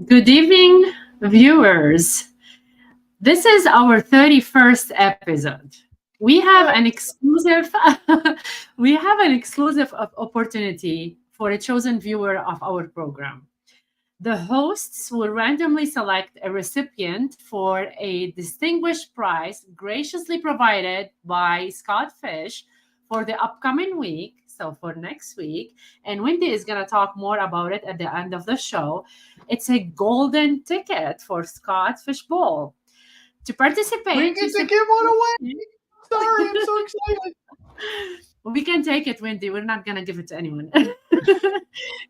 Good evening, viewers. This is our 31st episode. We have Yay. an exclusive opportunity for a chosen viewer of our program. The hosts will randomly select a recipient for a distinguished prize graciously provided by Scott Fish for the upcoming week. So, for next week, and Wendy is going to talk more about it at the end of the show. It's a golden ticket for Scott Fish Bowl. To We participate, you get to give one away. simply Sorry, I'm so excited. we can take it, Wendy. We're not going to give it to anyone.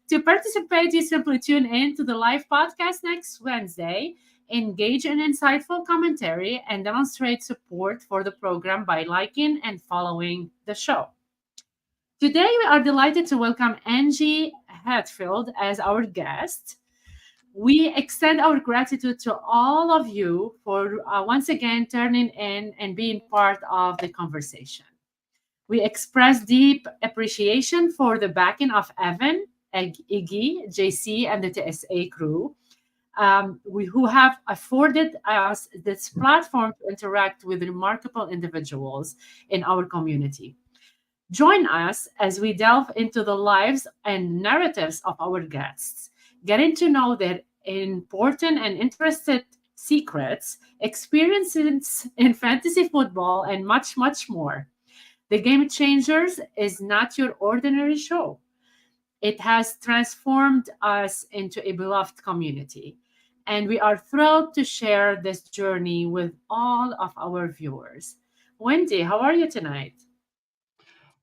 To participate, you simply tune in to the live podcast next Wednesday, engage in insightful commentary, and demonstrate support for the program by liking and following the show. Today, we are delighted to welcome Angie Hatfield as our guest. We extend our gratitude to all of you for once again turning in and being part of the conversation. We express deep appreciation for the backing of Evan, Iggy, JC, and the TSA crew, who have afforded us this platform to interact with remarkable individuals in our community. Join us as we delve into the lives and narratives of our guests, getting to know their important and interested secrets, experiences in fantasy football, and much, much more. The Game Changers is not your ordinary show. It has transformed us into a beloved community. And we are thrilled to share this journey with all of our viewers. Wendy, how are you tonight?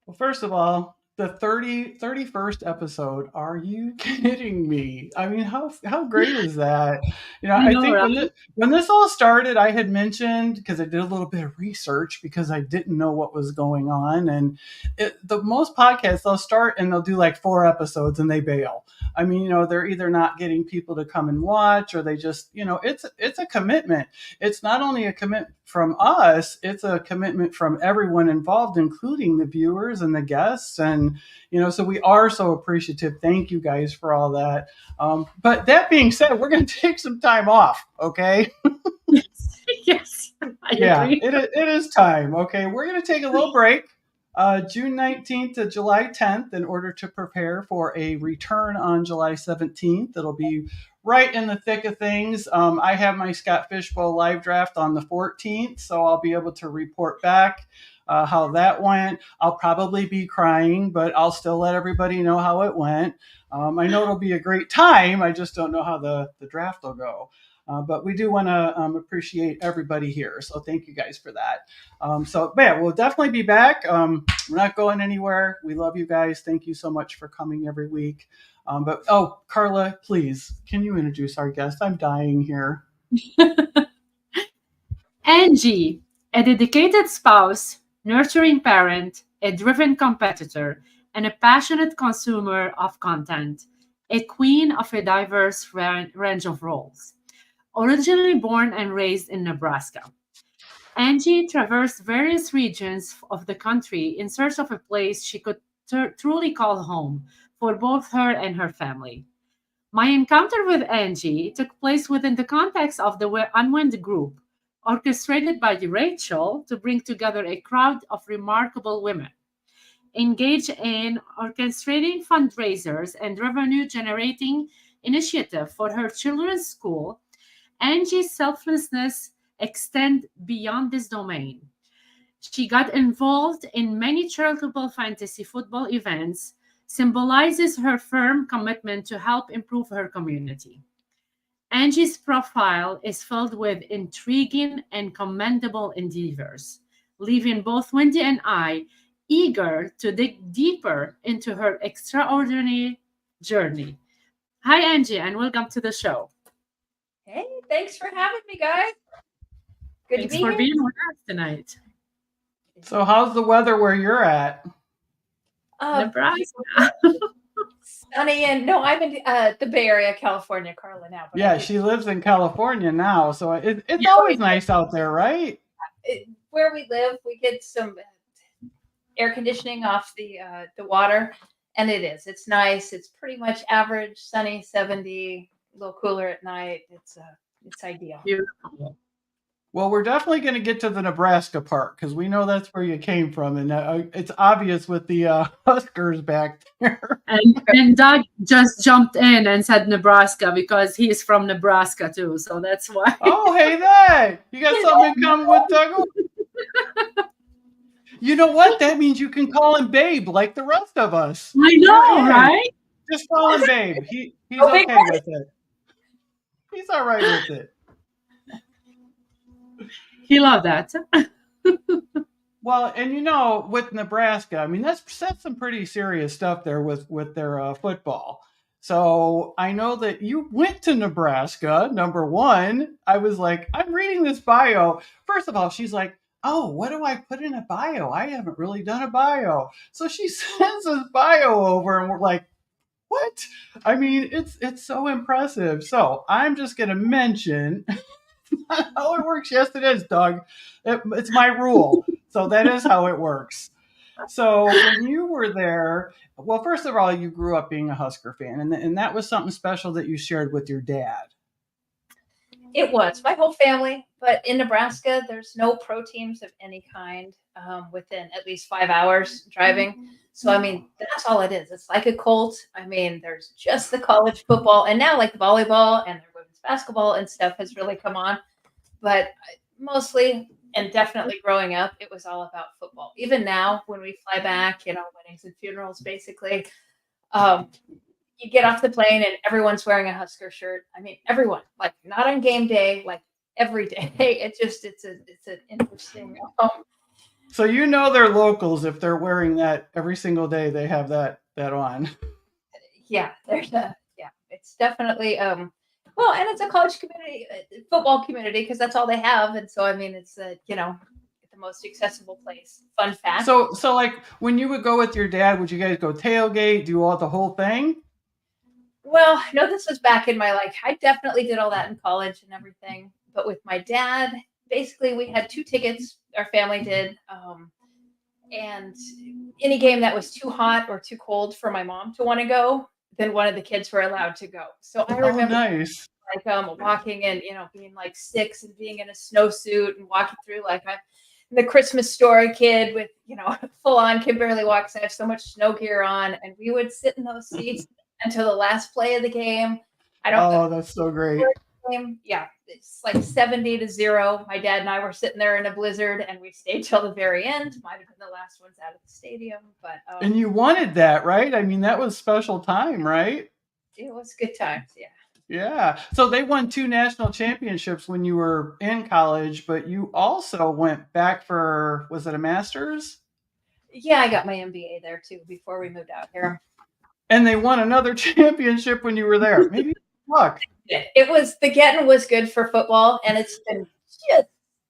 Well, first of all, the 31st episode. Are you kidding me? I mean, how great is that? I I know, think right? when this all started, I had mentioned because I did a little bit of research because I didn't know what was going on, and the most podcasts they'll start and they'll do like 4 episodes and they bail. I mean, they're either not getting people to come and watch, or they just, it's a commitment. It's not only a commitment from us, it's a commitment from everyone involved, including the viewers and the guests. And, so we are so appreciative. Thank you guys for all that. But that being said, we're going to take some time off. Okay. Yes, I Yeah, agree. it is time. Okay. We're going to take a little break. June 19th to July 10th, in order to prepare for a return on July 17th. It'll be right in the thick of things. I have my Scott Fishbowl live draft on the 14th, so I'll be able to report back how that went. I'll probably be crying, but I'll still let everybody know how it went. I know it'll be a great time. I just don't know how the draft will go. But we do want to appreciate everybody here. So thank you guys for that. Yeah, we'll definitely be back. We're not going anywhere. We love you guys. Thank you so much for coming every week. Carla, please, can you introduce our guest? I'm dying here. Angie, a dedicated spouse, nurturing parent, a driven competitor, and a passionate consumer of content, a queen of a diverse range of roles. Originally born and raised in Nebraska, Angie traversed various regions of the country in search of a place she could truly call home for both her and her family. My encounter with Angie took place within the context of the Unwind group, orchestrated by Rachel to bring together a crowd of remarkable women. Engaged in orchestrating fundraisers and revenue generating initiative for her children's school, Angie's selflessness extend beyond this domain. She got involved in many charitable fantasy football events, symbolizes her firm commitment to help improve her community. Angie's profile is filled with intriguing and commendable endeavors, leaving both Wendy and I eager to dig deeper into her extraordinary journey. Hi, Angie, and welcome to the show. Hey, thanks for having me, guys. Good to Thanks be for here. being with us tonight. So, how's the weather where you're at? Nebraska. Sunny, and no, I'm in the Bay Area, California, Carla now. But Yeah, she lives in California now, so it's Yeah. always nice out there, right? where we live, we get some air conditioning off the water, and it's nice. It's pretty much average, sunny, 70, little cooler at night. It's ideal. Beautiful. Well, we're definitely going to get to the Nebraska part because we know that's where you came from, and it's obvious with the Huskers back there. And Doug just jumped in and said Nebraska because he's from Nebraska too. So that's why. Oh, hey there! You got something in common with Doug? You know what? That means you can call him Babe like the rest of us. I know, right? Just call him Babe. He's Okay, okay with it. He's all right with it. He loved that. Well, and with Nebraska, I mean that's some pretty serious stuff there with their football. So I know that you went to Nebraska. Number one, I was like, I'm reading this bio. First of all, she's like, oh, what do I put in a bio? I haven't really done a bio. So she sends this bio over, and we're like, what? I mean, it's so impressive. So I'm just gonna mention how it works. Yes, it is, Doug. It's my rule. So that is how it works. So when you were there, well, first of all, you grew up being a Husker fan, and that was something special that you shared with your dad. It was my whole family, but in Nebraska, there's no pro teams of any kind within at least 5 hours driving. So, I mean, that's all it is. It's like a cult. I mean, there's just the college football, and now like the volleyball and their women's basketball and stuff has really come on. But mostly and definitely growing up, it was all about football. Even now, when we fly back, weddings and funerals, basically, you get off the plane and everyone's wearing a Husker shirt. I mean, everyone, like not on game day, like every day. It's an interesting. So they're locals if they're wearing that every single day. They have that on. Yeah, it's definitely well, and it's a college community, football community, because that's all they have, and so I mean, it's the most accessible place. Fun fact. So like when you would go with your dad, would you guys go tailgate, do all the whole thing? Well, no, this was back in my I definitely did all that in college and everything. But with my dad, basically we had 2 tickets, our family did. And any game that was too hot or too cold for my mom to want to go, then one of the kids were allowed to go. So I remember nice. Walking in, being like 6 and being in a snowsuit and walking through I'm the Christmas Story kid with, full on, can barely walk because I have so much snow gear on. And we would sit in those seats until the last play of the game. That's so great. Yeah, it's like 70-0. My dad and I were sitting there in a blizzard, and we stayed till the very end. Might have been the last ones out of the stadium, but and you wanted that, right? I mean, that was special time, right? It was good times, yeah. Yeah. So they won 2 national championships when you were in college, but you also went back for, was it a master's? Yeah, I got my MBA there too before we moved out here. And they won another championship when you were there. Maybe luck. It was, the getting was good for football, and it's been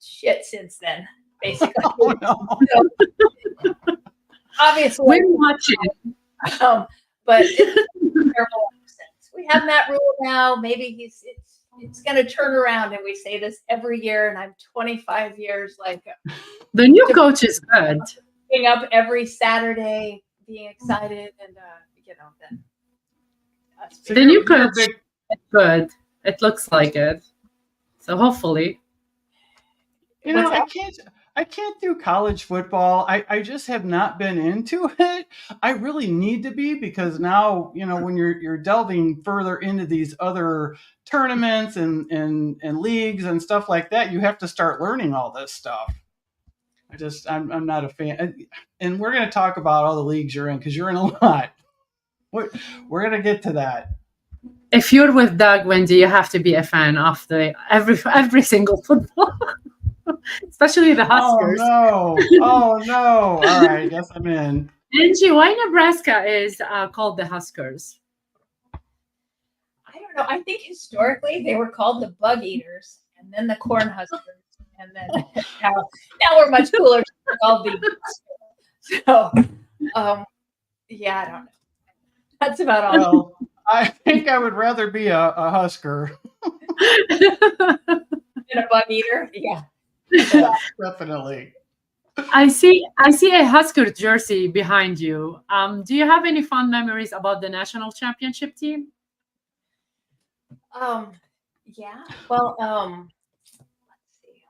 shit since then, basically. Oh, no. So, obviously, we're watching. But it's been terrible ever since. We have Matt Rule now. Maybe it's going to turn around, and we say this every year. And I'm 25 years the new coach is good. Being up every Saturday, being excited, and then the new coach is good. It looks like it. So hopefully, I can't do college football. I just have not been into it. I really need to be, because now, when you're delving further into these other tournaments and leagues and stuff like that, you have to start learning all this stuff. I'm not a fan. And we're going to talk about all the leagues you're in, because you're in a lot. We're going to get to that. If you're with Doug, Wendi, you have to be a fan of every single football. Especially the Huskers. Oh no! All right, I guess I'm in. Angie, why Nebraska is called the Huskers? I don't know. I think historically they were called the Bug Eaters, and then the Corn Huskers, and then now we're much cooler. Called the So, yeah, I don't know. That's about all. Well, I think I would rather be a Husker than a Bug Eater. Yeah. Definitely. I see a Husker jersey behind you. Do you have any fond memories about the national championship team? Yeah. Well, let's see.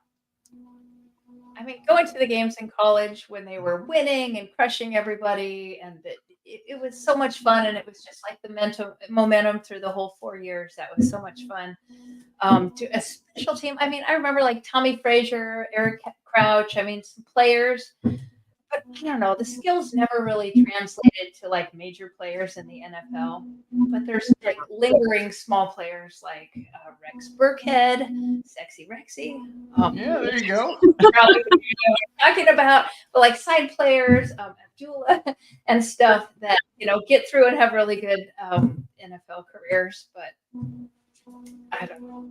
I mean, going to the games in college when they were winning and crushing everybody, and it was so much fun, and it was just like the momentum through the whole 4 years. That was so much fun. To a special team. I mean, I remember like Tommy Frazier, Eric Crouch. I mean, some players, but I don't know. The skills never really translated to like major players in the NFL. But there's like lingering small players like Rex Burkhead, Sexy Rexy. Yeah, there you go. Probably talking about, but like side players, Abdullah and stuff that get through and have really good NFL careers. But I don't know.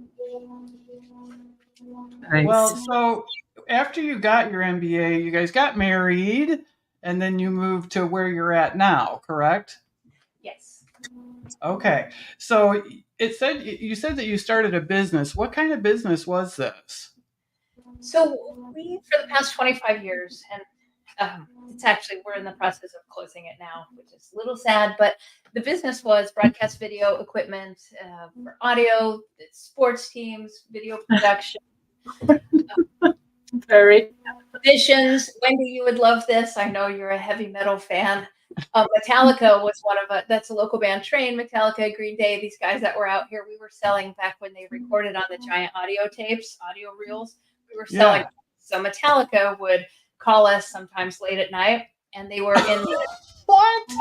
Nice. Well, so after you got your MBA, you guys got married, and then you moved to where you're at now, correct? Yes. Okay. So you said that you started a business. What kind of business was this? So we, for the past 25 years, and it's actually, we're in the process of closing it now, which is a little sad, but the business was broadcast video equipment for audio, sports teams, video production. Very. Auditions. Wendi, you would love this. I know you're a heavy metal fan. Metallica was one of that's a local band. Train, Metallica, Green Day, these guys that were out here, we were selling back when they recorded on the giant audio tapes, audio reels. We were selling. Yeah. So Metallica would call us sometimes late at night, and they were in What?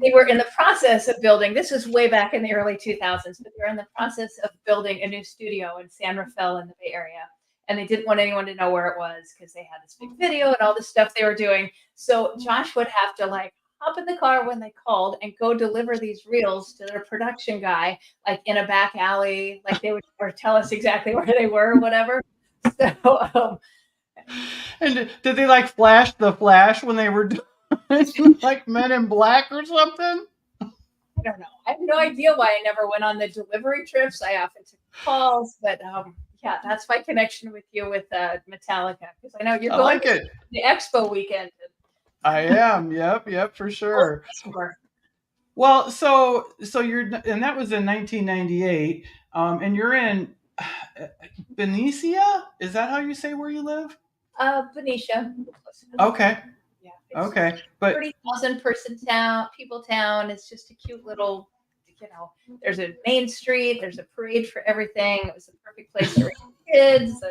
they were in the process of building. This was way back in the early 2000s, but they were in the process of building a new studio in San Rafael in the Bay Area. And they didn't want anyone to know where it was because they had this big video and all the stuff they were doing. So Josh would have to like hop in the car when they called and go deliver these reels to their production guy, like in a back alley, like they would or tell us exactly where they were or whatever. So, And did they like flash the flash when they were doing like Men in Black or something? I don't know. I have no idea why I never went on the delivery trips. I often took calls, but yeah, that's my connection with you with Metallica, because I know you're I going like to it. the expo weekend. I am. Yep, for sure. Well, so you're, and that was in 1998, and you're in Benicia. Is that how you say where you live? Benicia. Okay. Yeah. Okay, but 30,000 person town. It's just a cute little, there's a main street. There's a parade for everything. It was the perfect place to raise kids.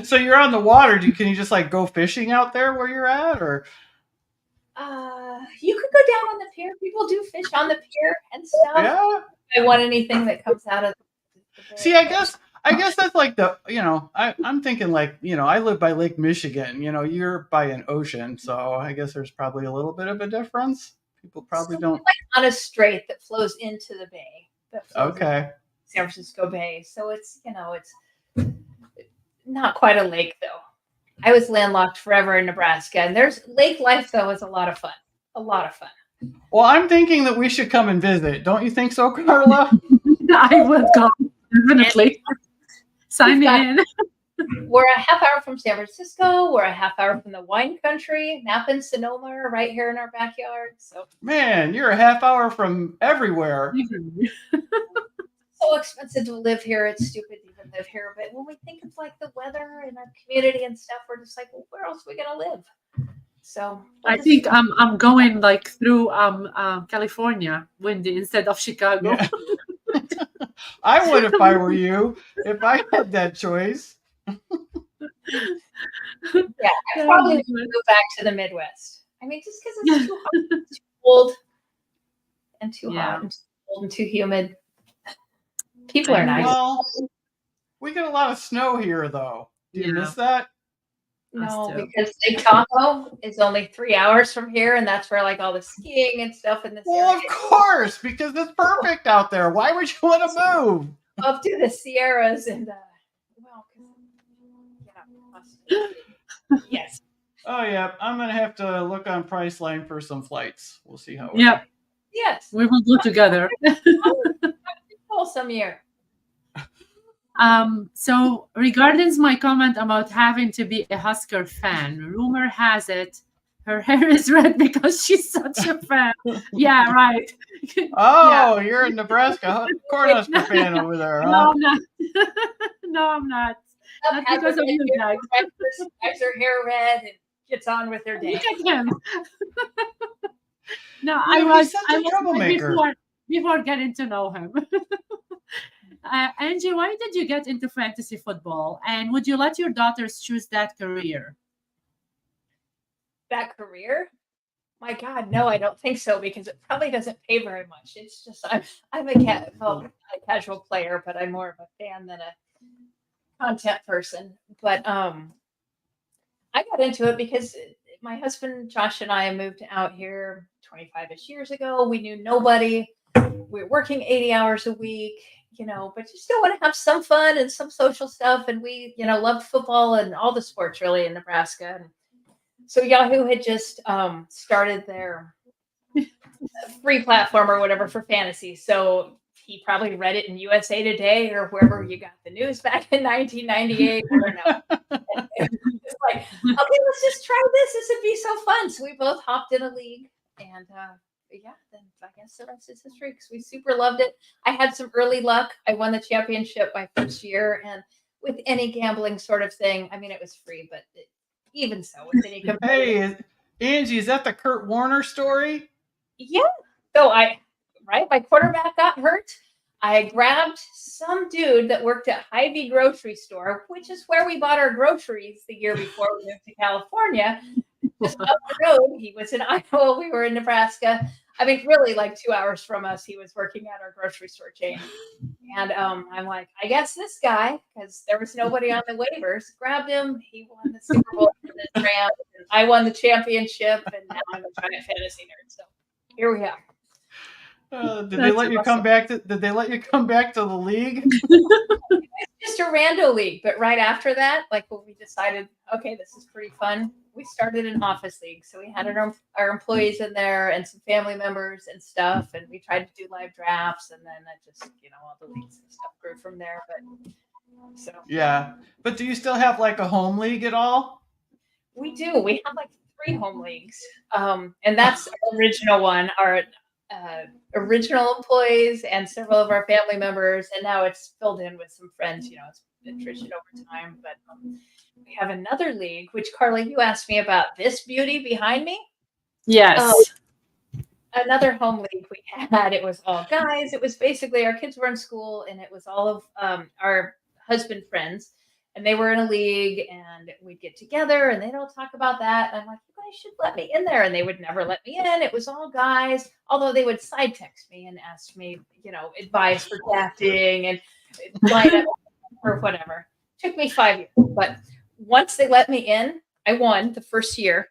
so you're on the water. Can you just like go fishing out there where you're at, or? You could go down on the pier. People do fish on the pier and stuff. Yeah. I want anything that comes out of the bay. See, I guess that's like I'm thinking like, I live by Lake Michigan, you're by an ocean. So I guess there's probably a little bit of a difference. People probably don't. Like on a strait that flows into the bay. Okay. San Francisco Bay. So it's, it's not quite a lake though. I was landlocked forever in Nebraska, and there's lake life though is a lot of fun. A lot of fun. Well, I'm thinking that we should come and visit. Don't you think so, Carla? I will come, definitely. Sign me in. We're a half hour from San Francisco. We're a half hour from the wine country. Napa and Sonoma are right here in our backyard. So, man, you're a half hour from everywhere. So expensive to live here. It's stupid to even live here. But when we think of like the weather and our community and stuff, we're just like, well, where else are we gonna live? So I think I'm going like through California, Wendi, instead of Chicago. Yeah. I would if I were you, if I had that choice. Yeah, I probably would go back to the Midwest. I mean, just because it's too hot, it's too cold, and too hot, and too cold, and too humid. People are nice. Well, we get a lot of snow here, though. Do you miss that? No, because Lake Tahoe is only 3 hours from here, and that's where like all the skiing and stuff in this area. Well, of course, because it's perfect out there. Why would you want to move? Up to the Sierras and yes. Oh yeah, I'm gonna have to look on Priceline for some flights. We'll see how. It Yep. Yes. We will go together. Wholesome year. So regarding my comment about having to be a Husker fan, rumor has it Her hair is red because she's such a fan. Yeah, right. Yeah. Oh, you're a Nebraska Cornhusker fan over there, No, huh? I'm not. No, I'm not. Not Has her because of red you, hair, Doug. dyes her hair red, and gets on with her Look day. at him. No, You I know, he's was such I a was mad troublemaker. before getting to know him. Angie, why did you get into fantasy football? And would you let your daughters choose that career? That career? My God, no, I don't think so because it probably doesn't pay very much. It's just I'm a casual player, but I'm more of a fan than a content person. But I got into it because my husband Josh and I moved out here 25ish years ago. We knew nobody. We were working 80 hours a week, but you still want to have some fun and some social stuff. And we, loved football and all the sports really in Nebraska. And so Yahoo had just started their free platform or whatever for fantasy. So he probably read it in USA Today or wherever you got the news back in 1998. I don't know. It's like, okay, let's just try this. This would be so fun. So we both hopped in a league, and yeah, then I guess the rest is history because we super loved it. I had some early luck. I won the championship my first year, and with any gambling sort of thing, I mean, it was free, but even so, with any Hey, Angie, is that the Kurt Warner story? yeah. So my quarterback got hurt. I grabbed some dude that worked at Hy-Vee grocery store, which is where we bought our groceries the year before we moved to California. Just up the road, he was in Iowa, we were in Nebraska. I mean, really, like 2 hours from us, he was working at our grocery store chain. And I'm like, I guess this guy, because there was nobody on the waivers, grabbed him. He won the Super Bowl for the Rams, and I won the championship, and now I'm a giant fantasy nerd. So here we are. Did they let you come back to? Did they let you come back to the league? Just a rando league, but right after that, like when we decided, okay, this is pretty fun, we started an office league. So we had our employees in there and some family members and stuff, and we tried to do live drafts, and then that just, all the leagues and stuff grew from there. But so Yeah, but do you still have like a home league at all? we do. We have like 3 home leagues, and that's our original one. Our original employees and several of our family members, and now it's filled in with some friends. It's attrition over time, but we have another league. Which Carla, you asked me about this beauty behind me. Yes. Another home league we had. It was all guys. It was basically our kids were in school, and it was all of our husband friends. And they were in a league, and we'd get together, and they'd all talk about that. And I'm like, you guys should let me in there. And they would never let me in. It was all guys, although they would side text me and ask me, advice for drafting and line up or whatever. Took me 5 years. But once they let me in, I won the first year.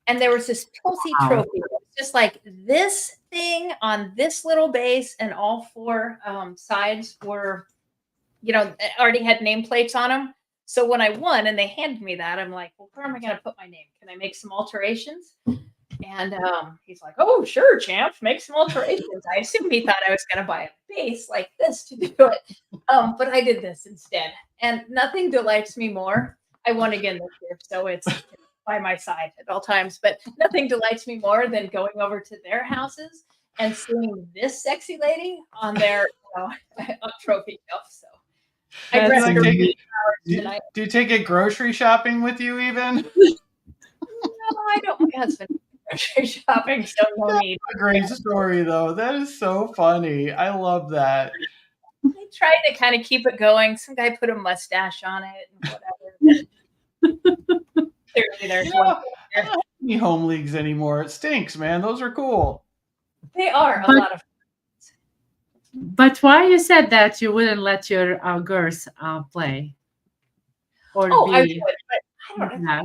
And there was this Tulsi trophy. It was just like this thing on this little base, and all 4 sides were, already had nameplates on them. So when I won and they handed me that, I'm like, well, where am I going to put my name? Can I make some alterations? And he's like, oh, sure, champ, make some alterations. I assumed he thought I was going to buy a base like this to do it. But I did this instead. And nothing delights me more. I won again this year, so it's by my side at all times. But nothing delights me more than going over to their houses and seeing this sexy lady on their trophy shelf. So I Do dressed her do you take it grocery shopping with you even? No, I don't. My husband grocery shopping, so no need. A great story though. That is so funny. I love that. I tried to kind of keep it going. Some guy put a mustache on it and whatever. Clearly, there's one. I don't have any home leagues anymore. It stinks, man. Those are cool. They are a lot of. But why you said that you wouldn't let your girls play? Or I would, be but I don't know.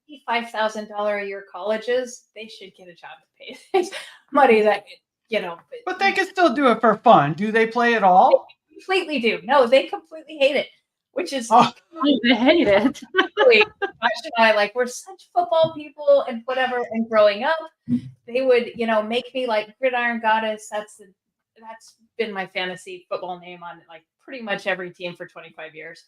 If you want to $5,000 a year colleges, they should get a job to pay money that But they can still do it for fun. Do they play at all? They completely do. No, they completely hate it, which is they hate it. really, Josh and I we're such football people and whatever. And growing up, they would make me like Gridiron Goddess. That's been my fantasy football name on pretty much every team for 25 years.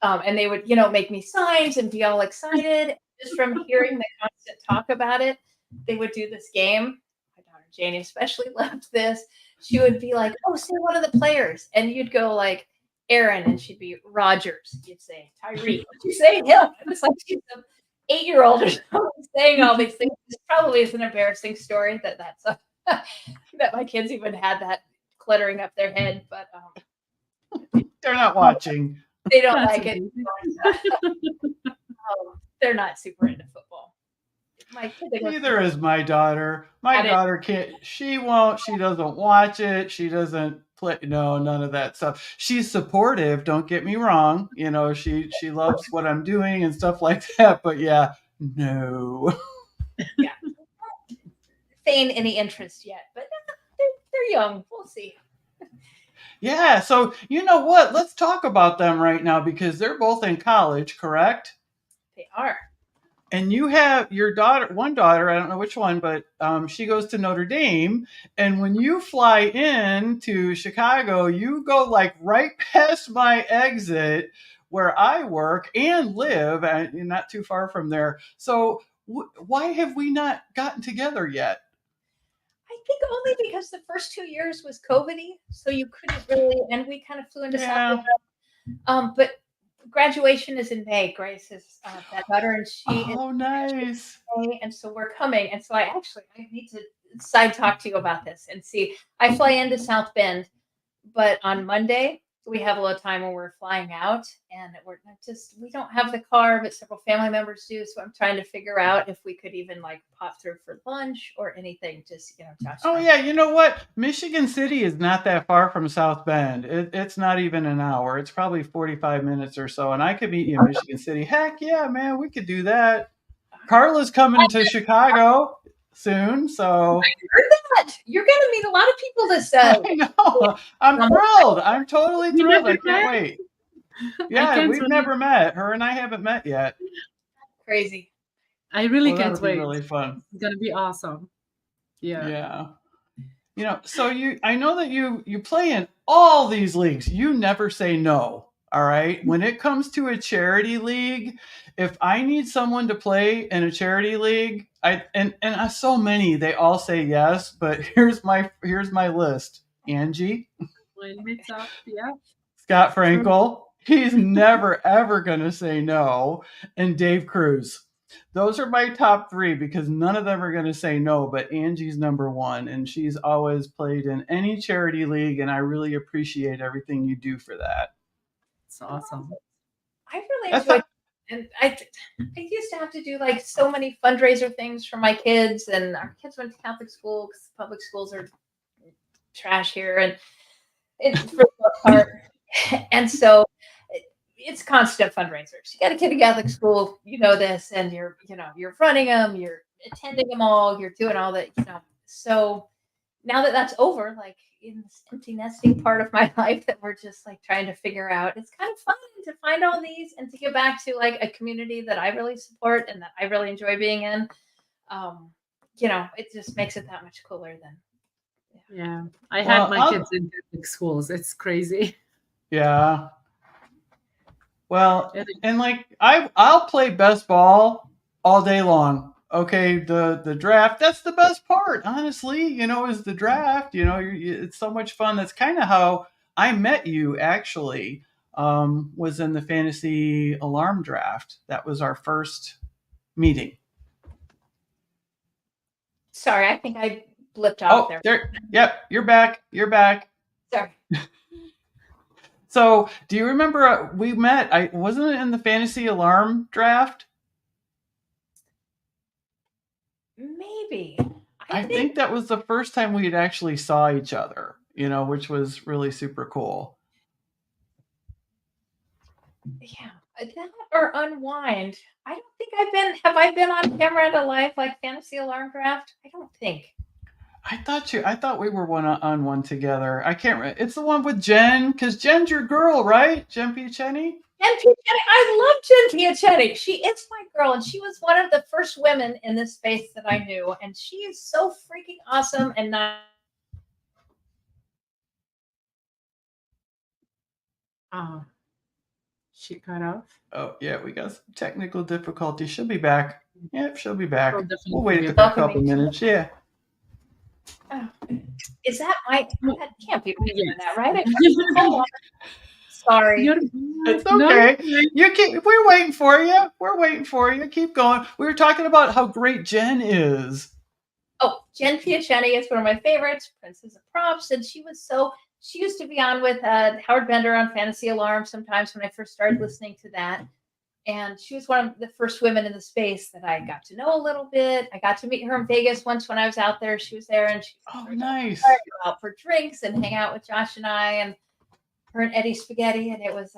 And they would, make me signs and be all excited. just from hearing the constant talk about it, they would do this game. My daughter Janie especially loved this. She would be like, "Oh, say one of the players," and you'd go like Aaron, and she'd be Rogers. You'd say Tyree. Would you say him? It was like she's an 8-year-old or something saying all these things. This probably is an embarrassing story that's that my kids even had that cluttering up their head, but They're not watching. they don't That's like it. amazing. They're not super into football. My kid, they go Neither is my daughter. My daughter can't. She won't. She doesn't watch it. She doesn't play. No, none of that stuff. She's supportive. Don't get me wrong. You know, she loves what I'm doing and stuff like that. But yeah, no. yeah, feign any interest yet, but they're young. We'll see. Yeah. So you know what? Let's talk about them right now because they're both in college, correct? They are. And you have your daughter, one daughter, I don't know which one, but she goes to Notre Dame. And when you fly in to Chicago, you go like right past my exit where I work and live, and not too far from there. So why have we not gotten together yet? I think only because the first 2 years was COVID-y, so you couldn't really, and we kind of flew into South Africa. But graduation is in May. Grace is that daughter, and she is nice. May, and so we're coming. And so I need to side talk to you about this and see. I fly into South Bend, but on Monday we have a little time when we're flying out, and we don't have the car, but several family members do. So I'm trying to figure out if we could even like pop through for lunch or anything. Just Josh. Oh yeah, you know what? Michigan City is not that far from South Bend. It's not even an hour. It's probably 45 minutes or so, and I could meet you in Michigan City. Heck yeah, man, we could do that. Carla's coming to Chicago soon, so I heard that. You're going to meet a lot of people this. I know. I'm thrilled. I'm totally You thrilled. I never can't met? wait. I Yeah, can't we've wait. never met. Her and I haven't met yet. Crazy. I really Well, can't that'll be wait. really fun. It's gonna be awesome. Yeah. Yeah. You know, so I know that you play in all these leagues. You never say no. All right. When it comes to a charity league, if I need someone to play in a charity league, and so many, they all say yes, but here's my list. Angie, When it's up, yeah. Scott Frankel, he's never ever gonna say no, and Dave Cruz. Those are my top 3 because none of them are going to say no, but Angie's number 1, and she's always played in any charity league, and I really appreciate everything you do for that. It's awesome. I really enjoy it. And I used to have to do like so many fundraiser things for my kids, and our kids went to Catholic school because public schools are trash here, and for the most part. And so it's constant fundraisers. You got a kid in Catholic school, you know this, and you're running them, you're attending them all, you're doing all that, So now that that's over, like in this empty nesting part of my life that we're just like trying to figure out, it's kind of fun to find all these and to get back to like a community that I really support and that I really enjoy being in. It just makes it that much cooler than. Yeah. I had my kids in Catholic schools. It's crazy. Yeah. Well, and like I'll play best ball all day long. Okay, the draft, that's the best part, honestly, is the draft. It's so much fun. That's kind of how I met you, actually, was in the fantasy alarm draft. That was our first meeting. Sorry, I think I blipped out there. Yep, you're back. Sorry. So, do you remember we met? Wasn't it in the fantasy alarm draft? Maybe. I think that was the first time we had actually saw each other, which was really super cool. Yeah, that or Unwind. I don't think have I been on camera at a live like fantasy alarm draft? I don't think. I thought we were on one together. I can't remember. It's the one with Jen, because Jen's your girl, right? Jen Piacenti? I love Jen Piacenti. She is my girl, and she was one of the first women in this space that I knew, and she is so freaking awesome and not. She cut off. Oh, yeah, we got some technical difficulties. She'll be back. Yep, she'll be back. She'll definitely We'll wait be a back. couple minutes. Yeah. Oh, is that my? That can't be my Yes. internet, right? Hold on. Sorry. You're It's no, okay. you're fine. We're waiting for you. We're waiting for you. Keep going. We were talking about how great Jen is. Oh, Jen Piachetti is one of my favorites. Princess of Props, and she used to be on with Howard Bender on Fantasy Alarm sometimes when I first started listening to that. And she was one of the first women in the space that I got to know a little bit. I got to meet her in Vegas once when I was out there. She was there, and she Oh, nice. go out for drinks and hang out with Josh and I, and her and Eddie Spaghetti. And it was,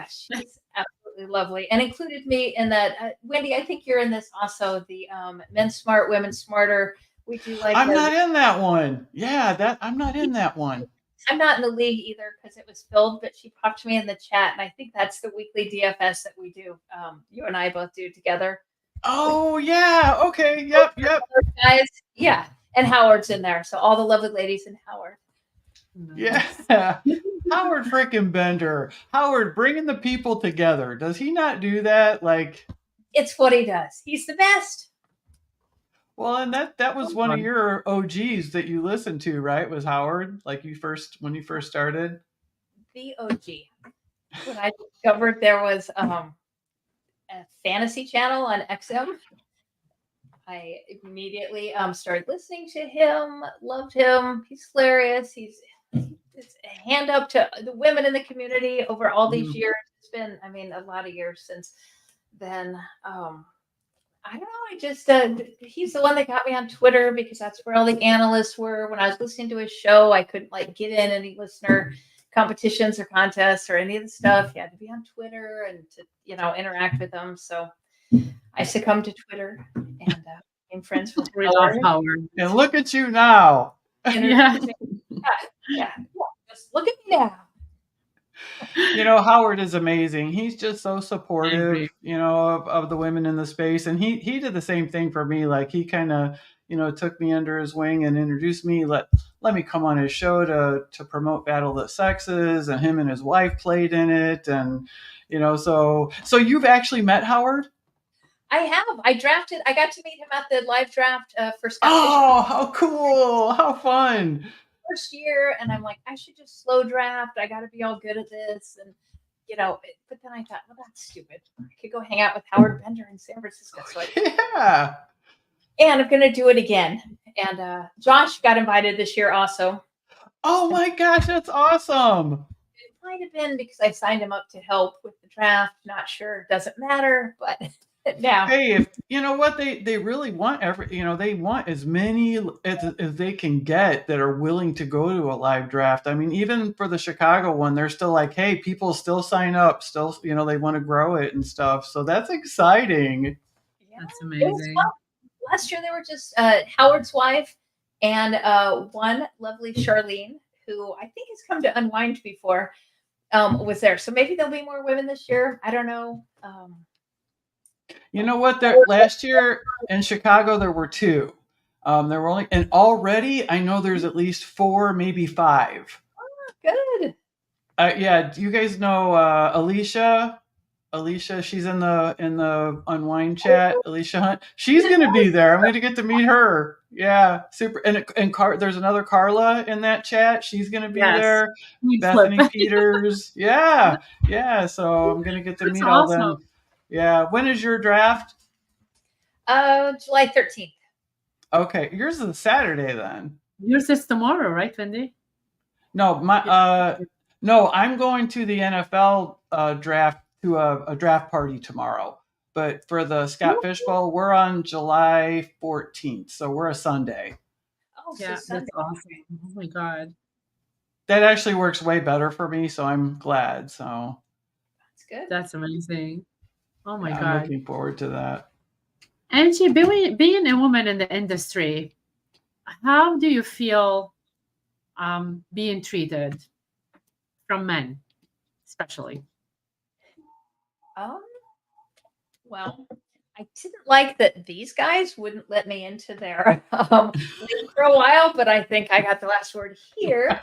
she's absolutely lovely, and included me in that. Wendi, I think you're in this also. The Men Smart, Women Smarter. We do like. I'm not in that one. Yeah, I'm not in that one. I'm not in the league either because it was filled, but she popped me in the chat, and I think that's the weekly DFS that we do. You and I both do together. Oh, yeah. Okay. Yep. Guys, yeah, and Howard's in there, so all the lovely ladies in Howard. Yeah. Howard freaking Bender. Howard bringing the people together. Does he not do that? Like, it's what he does. He's the best. well, and that was one of your OGs that you listened to, right? Was Howard, like when you first started? The OG. When I discovered there was a fantasy channel on XM, I immediately started listening to him, loved him. He's hilarious. It's a hand up to the women in the community over all these years. It's been, a lot of years since then. I don't know. I just he's the one that got me on Twitter because that's where all the analysts were. When I was listening to his show, I couldn't get in any listener competitions or contests or any of the stuff. You had to be on Twitter and to interact with them. So I succumbed to Twitter and became friends with Howard. And look at you now. Yeah. Just look at me now. Howard is amazing. He's just so supportive, of the women in the space. And he did the same thing for me. Like he kind of, took me under his wing and introduced me, let me come on his show to promote Battle of the Sexes, and him and his wife played in it. And, so you've actually met Howard? I have. I got to meet him at the live draft for Scott Oh, how cool. How fun. First year, and I'm like, I should just slow draft. I got to be all good at this, and but then I thought, well, that's stupid. I could go hang out with Howard Bender in San Francisco. So yeah, and I'm gonna do it again. And Josh got invited this year also. Oh my gosh, that's awesome. It might have been because I signed him up to help with the draft. Not sure. Doesn't matter, but. Now, hey, if you know what they really want, they want as many as they can get that are willing to go to a live draft. Even for the Chicago one, they're still like, hey, people still sign up, still, they want to grow it and stuff. So that's exciting. Yeah, that's amazing. Last year, they were just Howard's wife and one lovely Charlene, who I think has come to Unwind before, was there. So maybe there'll be more women this year. I don't know. You know what? Last year in Chicago, there were 2. There were and already I know there's at least 4, maybe 5. Oh, good. Yeah. Do you guys know Alicia? Alicia, she's in the Unwind chat. Alicia Hunt. She's going to be there. I'm going to get to meet her. Yeah, super. And there's another Carla in that chat. She's going to be there. Bethany Peters. Yeah. So I'm going to get to meet all them. Yeah. When is your draft? July 13th. Okay. Yours is a Saturday then. Yours is tomorrow, right, Wendi? No, I'm going to the NFL draft to a draft party tomorrow. But for the Scott Fishbowl, we're on July 14th. So we're a Sunday. Oh, yeah, so Sunday. That's awesome. Oh my God. That actually works way better for me. So I'm glad. So that's good. That's amazing. Oh my God. I'm looking forward to that. Angie, being a woman in the industry, how do you feel being treated from men, especially? Well, I didn't like that these guys wouldn't let me into their league for a while, but I think I got the last word here.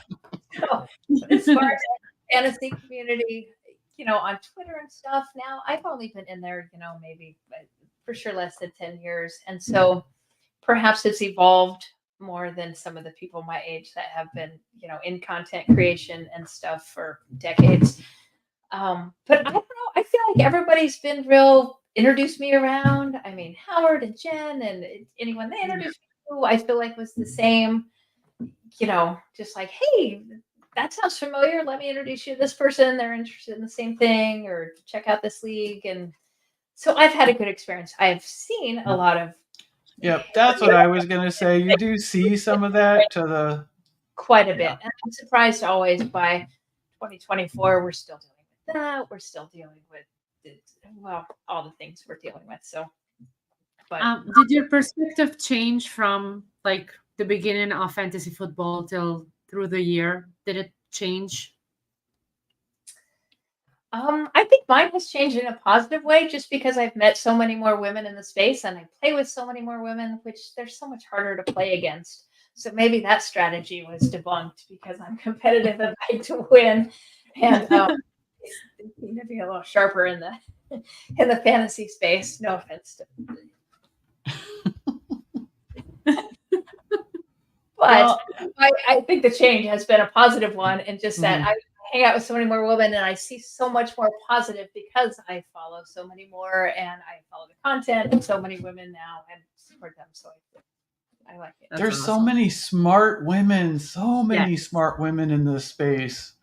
So as far as the fantasy community, on Twitter and stuff now. I've only been in there, maybe for sure less than 10 years. And so perhaps it's evolved more than some of the people my age that have been, in content creation and stuff for decades. But I don't know. I feel like everybody's been real introduced me around. I mean, Howard and Jen and anyone they introduced me to, I feel like was the same, just like, hey, that sounds familiar. Let me introduce you to this person. They're interested in the same thing, or check out this league. And so I've had a good experience. I've seen a lot of. Yep, that's what I was going to say. You do see some of that quite a bit. And I'm surprised always by 2024, we're still dealing with that. We're still dealing with, all the things we're dealing with. So, but did your perspective change from like the beginning of fantasy football till through the year? Did it change? I think mine has changed in a positive way just because I've met so many more women in the space and I play with so many more women, which they're so much harder to play against. So maybe that strategy was debunked because I'm competitive and like to win. And they seem to be a little sharper in the fantasy space. No offense but I think the change has been a positive one, and just that I hang out with so many more women and I see so much more positive because I follow so many more and I follow the content of so many women now and support them. So I like it. There's so many smart women, smart women in this space.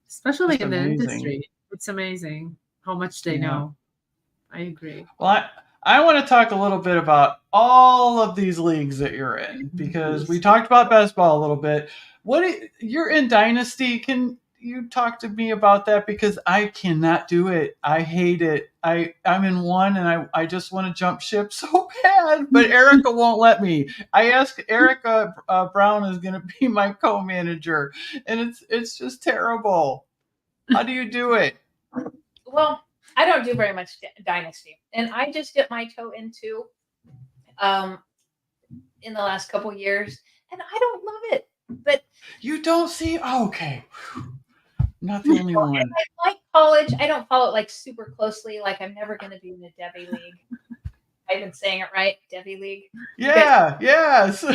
Especially in the industry. It's amazing how much they know. I agree. Well, I want to talk a little bit about all of these leagues that you're in, because we talked about best ball a little bit. You're in Dynasty. Can you talk to me about that? Because I cannot do it. I hate it. I'm in one and I just want to jump ship so bad, but Erica won't let me. I asked Erica Brown is going to be my co-manager, and it's just terrible. How do you do it? Well, I don't do very much Dynasty, and I just dipped my toe into in the last couple years, and I don't love it. But you don't see? Oh, okay. Not the only one. I like college. I don't follow it like super closely. Like I'm never going to be in the Debbie League. I've been saying it right, Debbie League. Yeah, yes.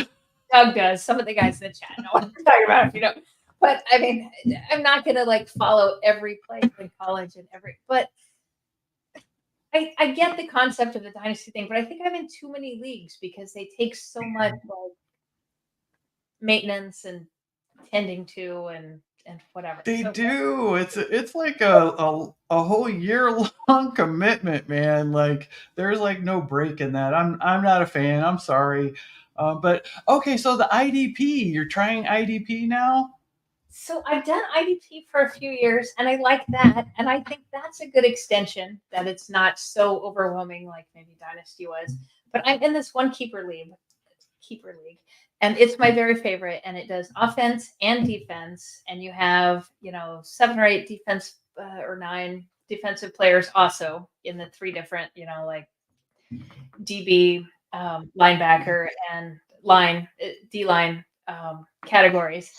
Doug does. Some of the guys in the chat know what I'm talking about if you don't. But I mean, I'm not going to like follow every play in college and but I get the concept of the Dynasty thing, but I think I'm in too many leagues because they take so much like maintenance and tending to and whatever. They do. It's like a whole year-long commitment, man. Like there's like no break in that. I'm not a fan. I'm sorry. But okay, so the IDP, you're trying IDP now? So I've done IDP for a few years and I like that. And I think that's a good extension, that it's not so overwhelming like maybe Dynasty was. But I'm in this one keeper league. And it's my very favorite. And it does offense and defense. And you have, 7 or 8 defense or 9 defensive players also in the 3 different, like DB, linebacker, and D-line categories.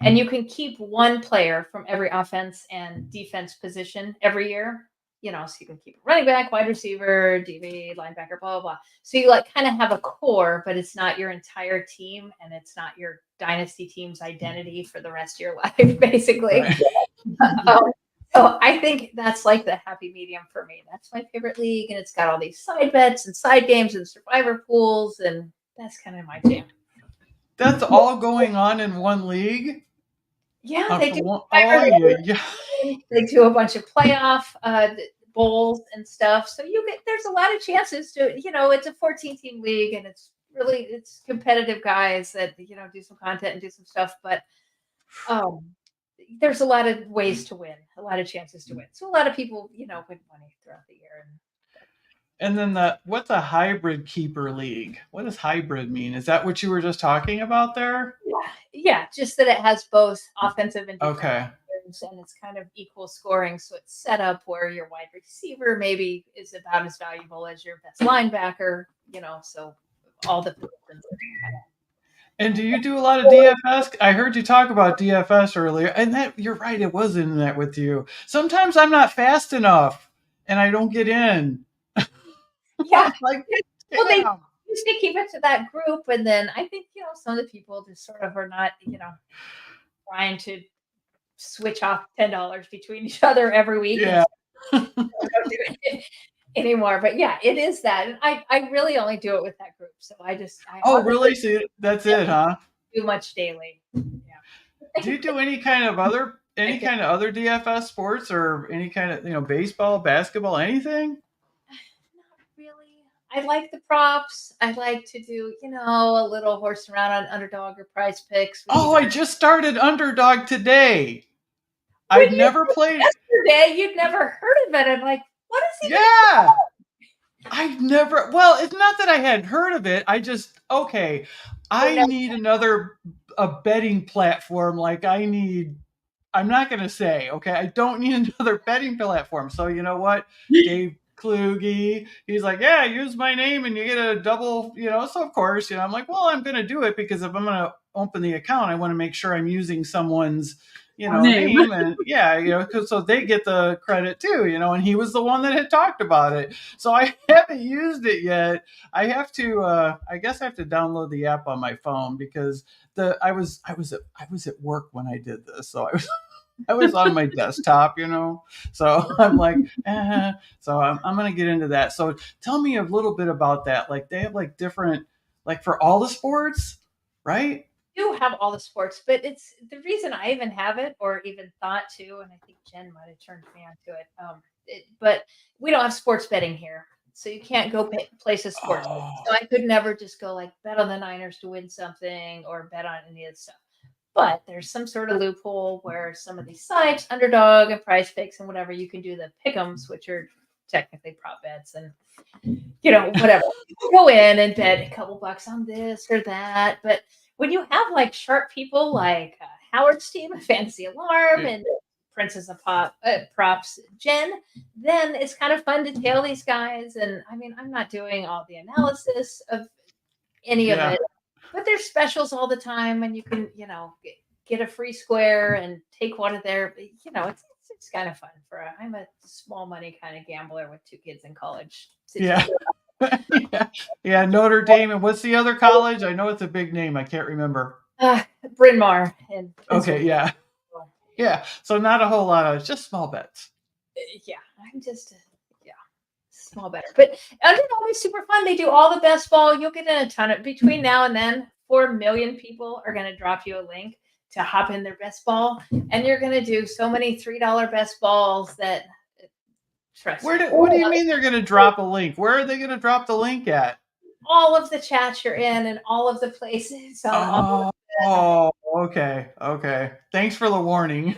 And you can keep one player from every offense and defense position every year, so you can keep a running back, wide receiver, DB, linebacker, blah, blah, blah. So you like kind of have a core, but it's not your entire team and it's not your Dynasty team's identity for the rest of your life, basically. So I think that's like the happy medium for me. That's my favorite league. And it's got all these side bets and side games and survivor pools. And that's kind of my jam. That's all going on in one league? Yeah, they do. They do a bunch of playoff bowls and stuff. So there's a lot of chances to, it's a 14-team league and it's competitive guys that, do some content and do some stuff. But there's a lot of ways to win, a lot of chances to win. So a lot of people, win money throughout the year. And then what's a hybrid keeper league? What does hybrid mean? Is that what you were just talking about there? Yeah, just that it has both offensive and defensive players, and it's kind of equal scoring. So it's set up where your wide receiver maybe is about as valuable as your best linebacker, so all the positions. And do you do a lot of DFS? I heard you talk about DFS earlier, and that you're right. It was in that with you. Sometimes I'm not fast enough, and I don't get in. Yeah. Like, Well, they damn. used to keep it to that group, and then I think some of the people just sort of are not trying to switch off $10 between each other every week and Yeah. don't do it anymore. But yeah, it is that, and I really only do it with that group. So I Oh, honestly really? See, that's it, huh? do much daily. Yeah. Do you do any kind of other Okay. DFS sports or any kind of baseball, basketball, anything? Not really. I like the props. I like to do, a little horse around on underdog or prize picks. Oh, I just started Underdog today. When I've you never played. yesterday, you'd never heard of it. I'm like, what is he doing? Yeah. I've never. Well, it's not that I hadn't heard of it. I just okay. I no. need a betting platform. Like I need. I'm not going to say, okay, I don't need another betting platform. So you know what? Dave Kluge, he's like, yeah, use my name and you get a double, so of course, I'm like, well, I'm going to do it because if I'm going to open the account, I want to make sure I'm using someone's, Name. name and so they get the credit too, and he was the one that had talked about it. So I haven't used it yet. I have to, I guess I have to download the app on my phone because I was at work when I did this. So I was on my desktop, so I'm like, so I'm going to get into that. So tell me a little bit about that. Like they have like different, like for all the sports, right? Do have all the sports, but it's the reason I even have it or even thought to, and I think Jen might have turned me onto it. But we don't have sports betting here, so you can't go place a sports. Oh. So I could never just go like bet on the Niners to win something or bet on any of the stuff. But there's some sort of loophole where some of these sites, Underdog and Prize Picks and whatever, you can do the pick'ems, which are technically prop bets and whatever. Go in and bet a couple bucks on this or that, but when you have like sharp people like Howard's team, Fantasy Alarm, and Princess of Props, Jen, then it's kind of fun to tail these guys. And I mean, I'm not doing all the analysis of any of it, but there's specials all the time, and you can, get a free square and take one of their, it's kind of fun I'm a small money kind of gambler with 2 kids in college. Yeah. Yeah, Notre Dame. And what's the other college? I know it's a big name. I can't remember. Bryn Mawr. Okay, yeah. Yeah, so not a whole lot of, just small bets. Yeah, I'm just, small better. But Underdog is super fun. They do all the best ball. You'll get in a ton of, between now and then, 4 million people are going to drop you a link to hop in their best ball. And you're going to do so many $3 best balls that, trust me. What do you mean they're going to drop a link? Where are they going to drop the link at? All of the chats you're in and all of the places. Oh, okay. Thanks for the warning.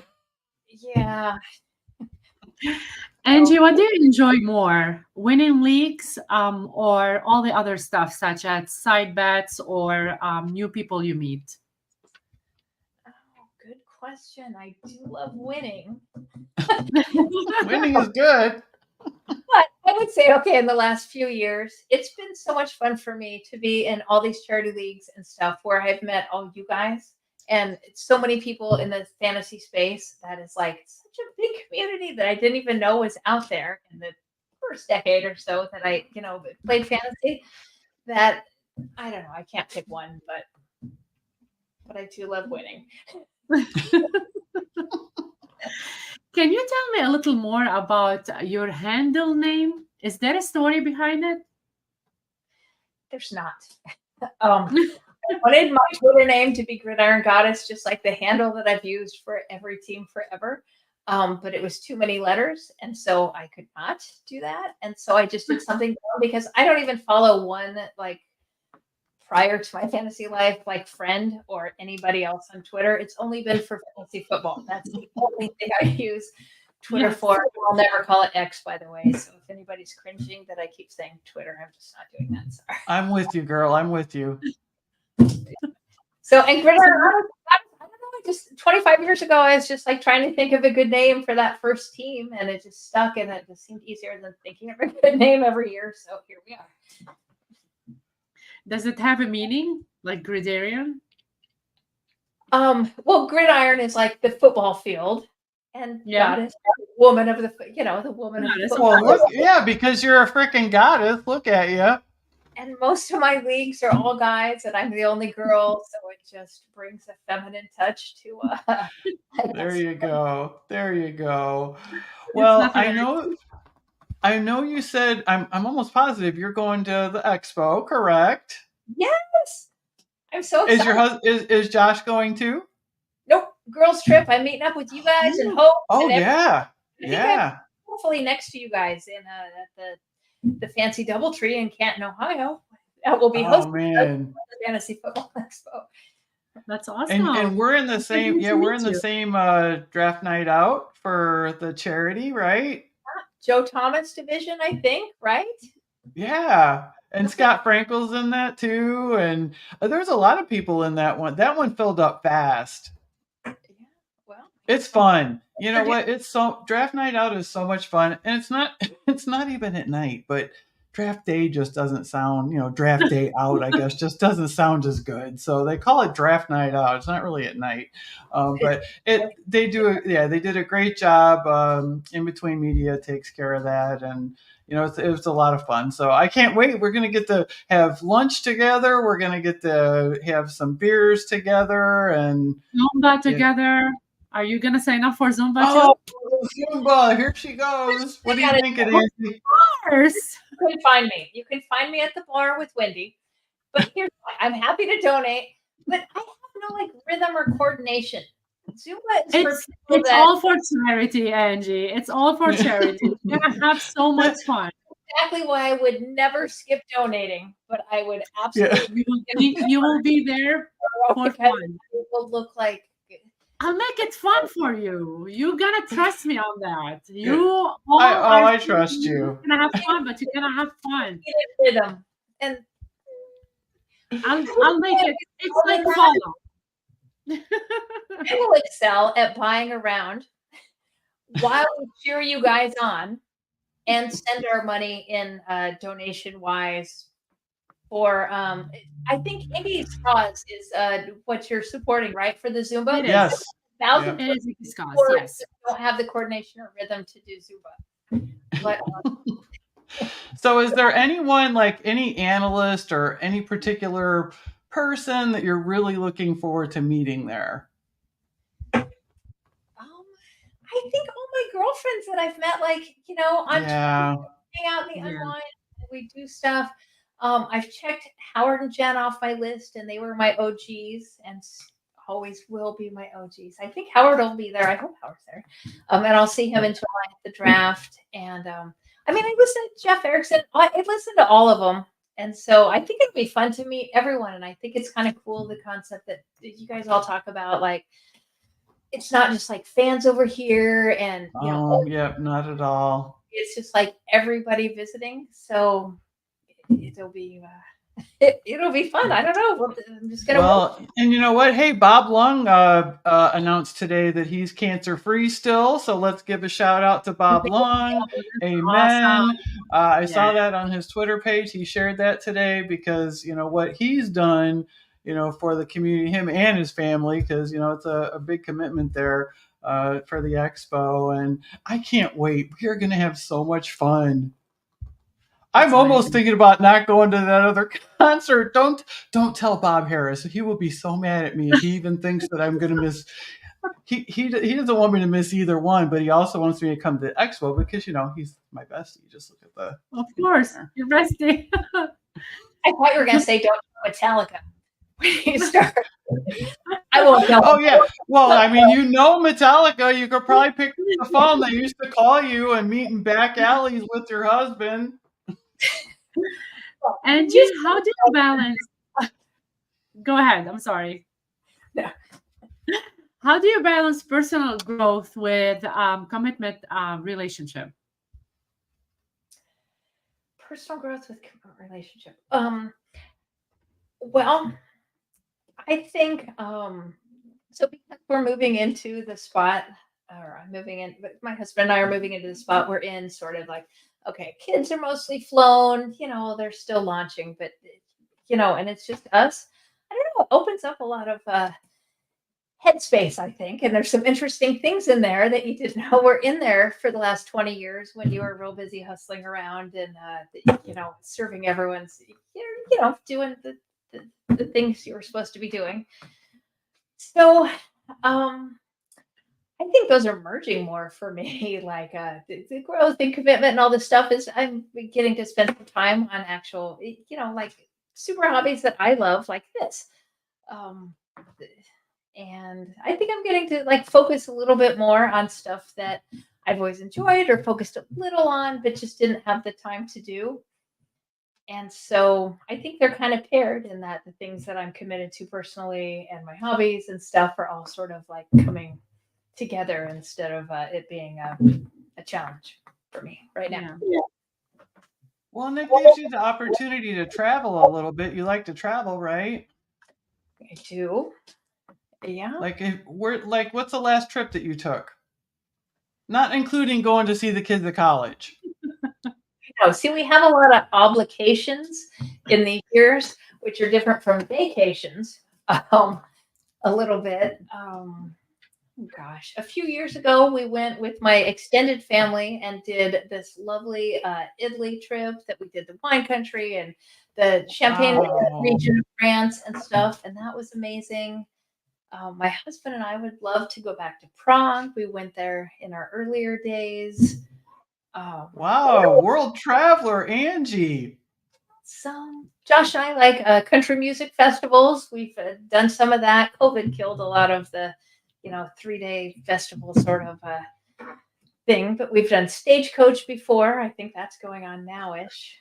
Yeah. Angie, what do you enjoy more? Winning leagues or all the other stuff, such as side bets or new people you meet? Oh, good question. I do love winning. Winning is good. But I would say, okay, in the last few years, it's been so much fun for me to be in all these charity leagues and stuff where I've met all you guys and so many people in the fantasy space that is like such a big community that I didn't even know was out there in the first decade or so that I, played fantasy. That I don't know, I can't pick one, but I do love winning. Can you tell me a little more about your handle name? Is there a story behind it? There's not. I wanted my Twitter name to be Gridiron Goddess, just like the handle that I've used for every team forever. But it was too many letters, and so I could not do that. And so I just did something because I don't even follow one like prior to my fantasy life, like friend or anybody else on Twitter. It's only been for fantasy football. That's the only thing I use Twitter for. I'll never call it X, by the way. So if anybody's cringing that I keep saying Twitter, I'm just not doing that. Sorry. I'm with you, girl. I'm with you. So, and Gridiron, I don't know, just 25 years ago, I was just like trying to think of a good name for that first team, and it just stuck, and it just seemed easier than thinking of a good name every year. So here we are. Does it have a meaning, like Gridarian? Well, gridiron is like the football field, and Yeah. goddess, woman of the, the woman of the Goddess, of football. Well, course. look, yeah, because you're a freaking goddess. Look at you. And most of my leagues are all guys, and I'm the only girl, so it just brings a feminine touch to. I There guess. you go. There you go. It's Well, nothing else. I know you said I'm almost positive you're going to the expo, correct? Yes, I'm so Is your excited. is Josh going too? Nope, girls trip. I'm meeting up with you guys and Hope Oh and everything. yeah. I think I'm Yeah. hopefully next to you guys in at the fancy DoubleTree in Canton, Ohio. That will be Oh hosted by man. the Fantasy Football Expo. That's And awesome. we're in the It's so same, good yeah, to we're meet in the you. same draft night out for the charity, right? Joe Thomas division, I think, right? Yeah. And Okay. Scott Frankel's in that too. And there's a lot of people in that one. That one filled up fast. Yeah. Well, It's fun. You know for what? It's so draft night out is so much fun. And it's not it's not even at night, but draft day just doesn't sound, draft day out, I guess, just doesn't sound as good. So they call it draft night out. It's not really at night. But they did a great job. In Between Media takes care of that. And it was a lot of fun. So I can't wait. We're going to get to have lunch together. We're going to get to have some beers together. And Zumba yeah. together. Are you gonna sign up for Zumba Oh, too? Zumba, here she goes. What I are you got it. thinking, Of Angie? course. You can find me. You can find me at the bar with Wendi. But here's why. I'm happy to donate, but I have no like rhythm or coordination. Zumba is for It's people it's that all for charity, Angie. It's all for charity. You're gonna have so much fun. exactly why I would never skip donating, but I would Yeah. absolutely You will be there for because fun. it will look like I'll make it fun for you. You gotta trust me on that. Yeah. You all are I trust you. gonna have fun, but you're gonna have fun. rhythm. And I'll make it. It's other like than that, follow. I will excel at buying around while we cheer you guys on and send our money in donation wise for I think Iggy's cause is what you're supporting, right? For the Zumba. It is. Yes. Thousand It is a discuss. people Yes. don't have the coordination or rhythm to do Zumba. But So is there anyone, like any analyst or any particular person that you're really looking forward to meeting there? I think all my girlfriends that I've met, like, on Yeah. hang out in the Yeah. unwind, we do stuff. I've checked Howard and Jen off my list, and they were my OGs, and always will be my OGs. I think Howard will be there. I hope Howard's there, and I'll see him in July at the draft. And I mean, I listened to Jeff Erickson. I listened to all of them, and so I think it'd be fun to meet everyone. And I think it's kind of cool the concept that you guys all talk about, like. It's not just like fans over here and Oh, yeah, not at all. it's just like everybody visiting. So it'll be it'll be fun. I don't know. I'm just gonna Well, and you know what? Hey, Bob Lung announced today that he's cancer free still. So let's give a shout out to Bob Lung. Amen. Awesome. I saw that on his Twitter page. He shared that today because what he's done, for the community, him and his family, because it's a big commitment there for the expo, and I can't wait. We are going to have so much fun. That's I'm almost amazing. thinking about not going to that other concert. Don't tell Bob Harris. He will be so mad at me if he even thinks that I'm going to miss. He doesn't want me to miss either one, but he also wants me to come to the expo because he's my bestie. Just look at the. Of course, you're resting. I thought you were gonna say don't know Metallica. When you start. I won't tell. Oh yeah. Well, I mean, Metallica. You could probably pick up the phone. They used to call you and meet in back alleys with your husband. Angie, how do you balance? Go ahead. I'm sorry. No. How do you balance personal growth with commitment relationship? Personal growth with relationship. Well, I think so because we're moving into the spot, or I'm moving in, but my husband and I are moving into the spot we're in, sort of like, okay, kids are mostly flown, they're still launching, but and it's just us. I don't know, it opens up a lot of headspace, I think. And there's some interesting things in there that you didn't know were in there for the last 20 years when you were real busy hustling around and, serving everyone's, doing the things you were supposed to be doing. So, I think those are merging more for me, like the growth and commitment and all this stuff is I'm getting to spend some time on actual, like super hobbies that I love, like this. Um, and I think I'm getting to like focus a little bit more on stuff that I've always enjoyed or focused a little on, but just didn't have the time to do. And so I think they're kind of paired in that the things that I'm committed to personally and my hobbies and stuff are all sort of like coming together instead of it being a challenge for me right now. Yeah. Well, and it gives you the opportunity to travel a little bit. You like to travel, right? I do. Yeah. Like, what's the last trip that you took? Not including going to see the kids at college. No, see, we have a lot of obligations in these years, which are different from vacations a little bit. Gosh, a few years ago, we went with my extended family and did this lovely Italy trip that we did the wine country and the Champagne region of France and stuff. And that was amazing. My husband and I would love to go back to Prague. We went there in our earlier days. Wow, world traveler, Angie. So Josh and I like country music festivals. We've done some of that. COVID killed a lot of the 3-day festival sort of thing, but we've done Stagecoach before. I think that's going on now-ish.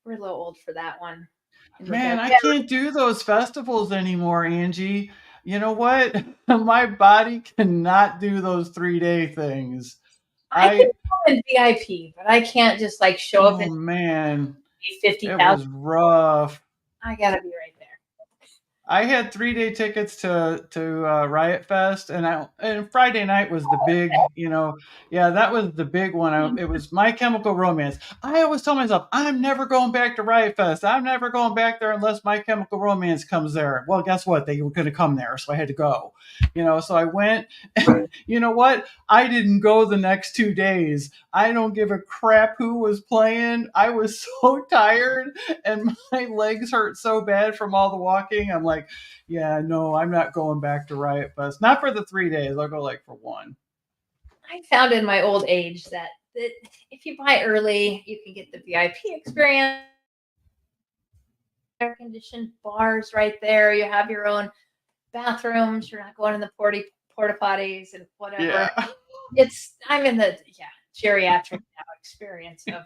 We're a little old for that one. Man, I can't do those festivals anymore, Angie. You know what? My body cannot do those 3-day things. I can go in VIP, but I can't just like show up and man, 50,000. it was rough. I gotta be right there. I had 3-day tickets to Riot Fest, and Friday night was the big, that was the big one. It was My Chemical Romance. I always tell myself, I'm never going back to Riot Fest. I'm never going back there unless My Chemical Romance comes there. Well, guess what? They were going to come there, so I had to go. So I went. And you know what? I didn't go the next 2 days. I don't give a crap who was playing. I was so tired, and my legs hurt so bad from all the walking. I'm like, yeah, no, I'm not going back to Riot Fest. Not for the 3 days. I'll go like for one. I found in my old age that if you buy early, you can get the VIP experience. Air conditioned bars right there. You have your own bathrooms. You're not going in the porta potties and whatever. Yeah. I'm in the geriatric now experience of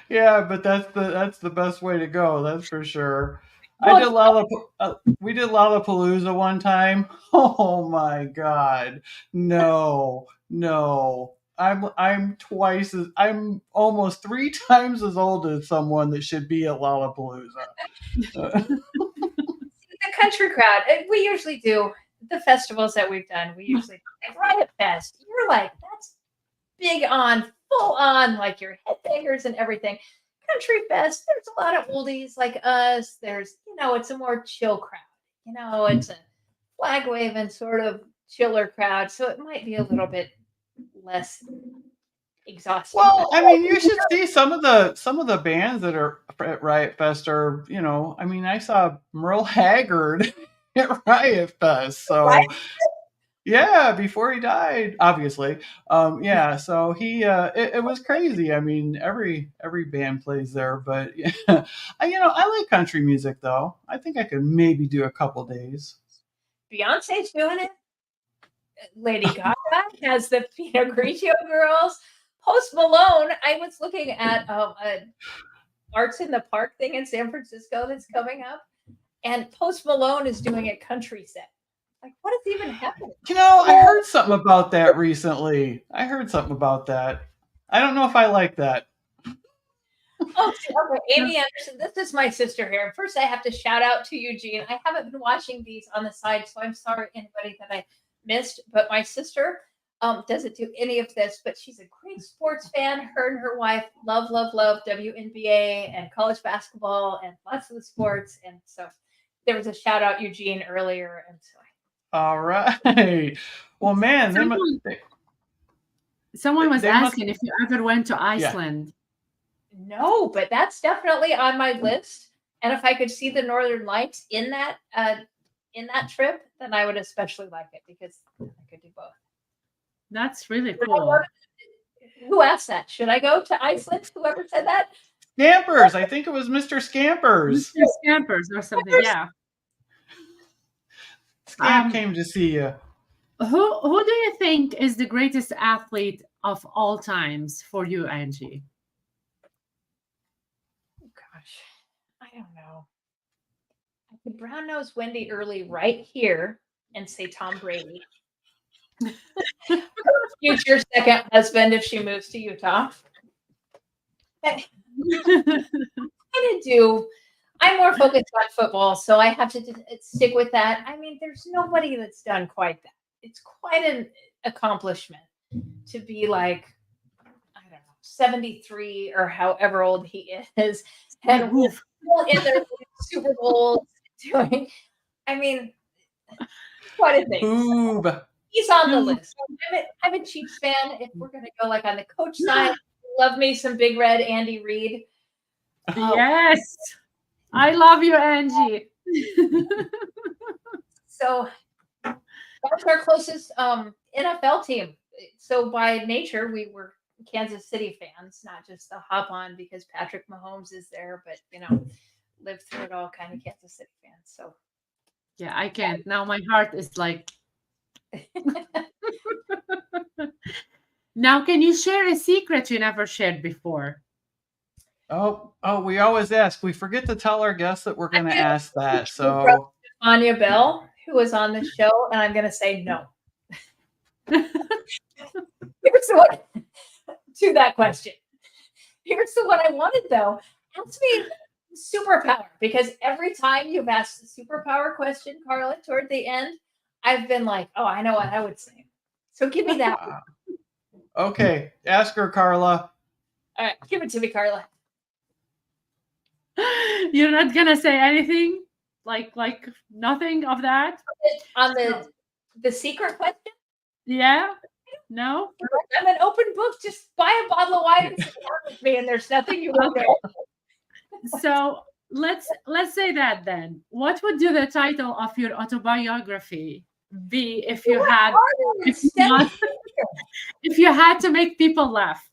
Yeah, but that's the best way to go. That's for sure. We did Lollapalooza one time. Oh my God. No. I'm almost 3 times as old as someone that should be at Lollapalooza. The country crowd. We usually do the festivals that we've done. We usually like Riot Fest. You're like, that's big on, full on, like your headbangers and everything. Country Fest, there's a lot of oldies like us. There's, it's a more chill crowd. It's a flag waving sort of chiller crowd. So it might be a little bit less exhausting. Well, I mean, you should see some of the bands that are at Riot Fest are, I saw Merle Haggard at Riot Fest. So Right? Yeah, before he died, obviously. So he it was crazy. I mean, every band plays there, but yeah. I like country music though. I think I could maybe do a couple days. Beyonce's doing it. Lady Gaga has the Pinot Grigio girls. Post Malone, I was looking at Arts in the Park thing in San Francisco that's coming up, and Post Malone is doing a country set. Like, what is even happening? I heard something about that recently. I don't know if I like that. Oh, okay. Amy Anderson, this is my sister here. First, I have to shout out to Eugene. I haven't been watching these on the side, so I'm sorry anybody that I missed. But my sister doesn't do any of this, but she's a great sports fan. Her and her wife love WNBA and college basketball and lots of the sports. And so there was a shout out Eugene earlier, and so All right. Well, man, Someone was they must. asking if you ever went to Yeah. Iceland. no, but that's definitely on my list. And if I could see the Northern Lights in that trip, then I would especially like it because I could do both. That's really Should I cool. go who asked that? Should I go to Iceland? Whoever said that? Scampers. I think it was Mr. Scampers. Mr. Scampers or something. Yeah. Scamp came to see you. Who do you think is the greatest athlete of all times for you, Angie? Oh gosh, I don't know. I could brown nose Wendy Early right here and say Tom Brady. Future second husband if she moves to Utah. I do. I'm more focused on football, so I have to stick with that. I mean, there's nobody that's done quite that. It's quite an accomplishment to be like, I don't know, 73 or however old he is, and still in their Super Bowls doing. I mean, quite a thing. Boob. He's on the list. I'm a Chiefs fan. If we're going to go like on the coach side, love me some Big Red Andy Reid. Yes. I love you, Angie. So that's our closest NFL team. So by nature, we were Kansas City fans, not just the hop on because Patrick Mahomes is there, but lived through it all, kind of Kansas City fans. So yeah, I can't. Now my heart is like. Now, can you share a secret you never shared before? Oh, we always ask. We forget to tell our guests that we're going to ask that. So Anya Bell, who was on the show, and I'm going to say no. Here's what to that question. Here's the one I wanted though. Ask me superpower, because every time you've asked the superpower question, Carla, toward the end, I've been like, oh, I know what I would say. So give me that. Okay, ask her, Carla. All right, give it to me, Carla. You're not gonna say anything, like nothing of that on the secret question. Yeah, no. I'm an open book. Just buy a bottle of wine and sit down with me, and there's nothing you won't know. So let's say that then. What would the title of your autobiography be if you had if you had to make people laugh?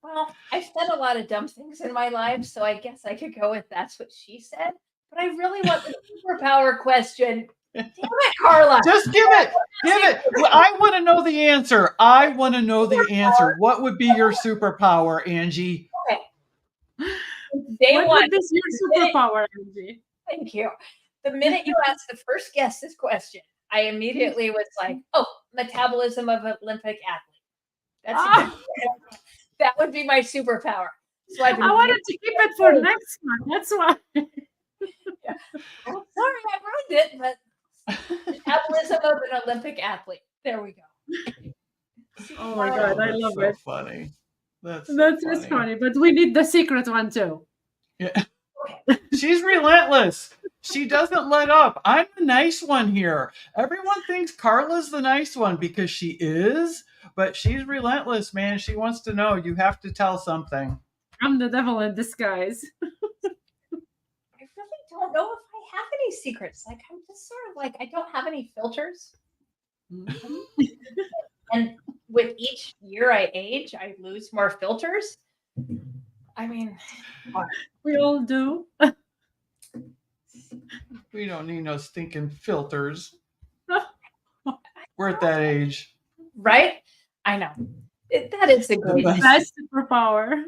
Well, I've said a lot of dumb things in my life, so I guess I could go with that's what she said. But I really want the superpower question. Damn it, Carla. Just give it. Give it. I want to know the answer. I want to know the answer. What would be your superpower, Angie? Okay. What would be your superpower, Angie? Thank you. The minute you asked the first guest this question, I immediately was like, oh, metabolism of an Olympic athlete. That's that would be my superpower. So I wanted to keep it for next one. That's why. Yeah. Well, sorry, I ruined it, but metabolism of an Olympic athlete. There we go. Oh my God, I love it. Funny. That's just funny, but we need the secret one too. Yeah. She's relentless. She doesn't let up. I'm the nice one here. Everyone thinks Carla's the nice one because she is, but she's relentless, man. She wants to know. You have to tell something. I'm the devil in disguise. I really don't know if I have any secrets. Like, I'm just sort of like, I don't have any filters. Mm-hmm. And with each year I age, I lose more filters. I mean, we all do. We don't need no stinking filters. We're at that age. Right? I know. That is the best superpower.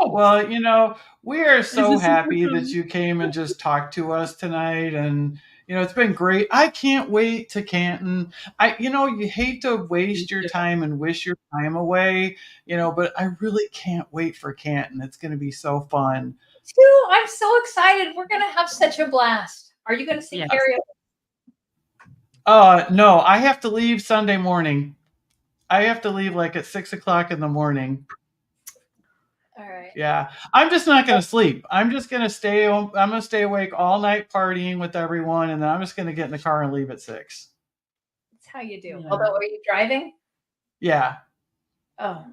Well, we are so happy that you came and just talked to us tonight. And, it's been great. I can't wait to Canton. You hate to waste your time and wish your time away, but I really can't wait for Canton. It's going to be so fun. Too. I'm so excited. We're going to have such a blast. Are you going to sing karaoke? No, I have to leave Sunday morning. I have to leave like at 6:00 in the morning. All right. Yeah, I'm just not going to sleep. I'm just going to stay. I'm going to stay awake all night partying with everyone, and then I'm just going to get in the car and leave at 6. That's how you do. Yeah. Although, are you driving? Yeah, Oh.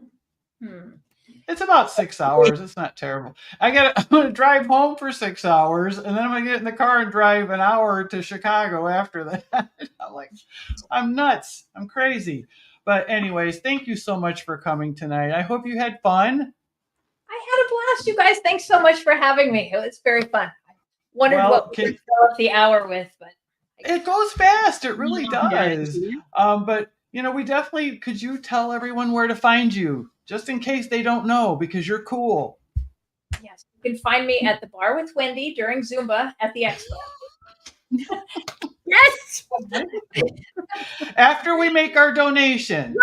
it's about 6 hours. It's not terrible. I'm going to drive home for 6 hours, and then I'm going to get in the car and drive an hour to Chicago after that. I'm like, I'm nuts. I'm crazy. But anyways, thank you so much for coming tonight. I hope you had fun. I had a blast, you guys. Thanks so much for having me. It's very fun. I wondered Well, what we could fill up the hour with, but it goes fast. It really Yeah, does. But we definitely, could you tell everyone where to find you, just in case they don't know, because you're cool. yes, you can find me at the bar with Wendi during Zumba at the expo. Yes. After we make our donation.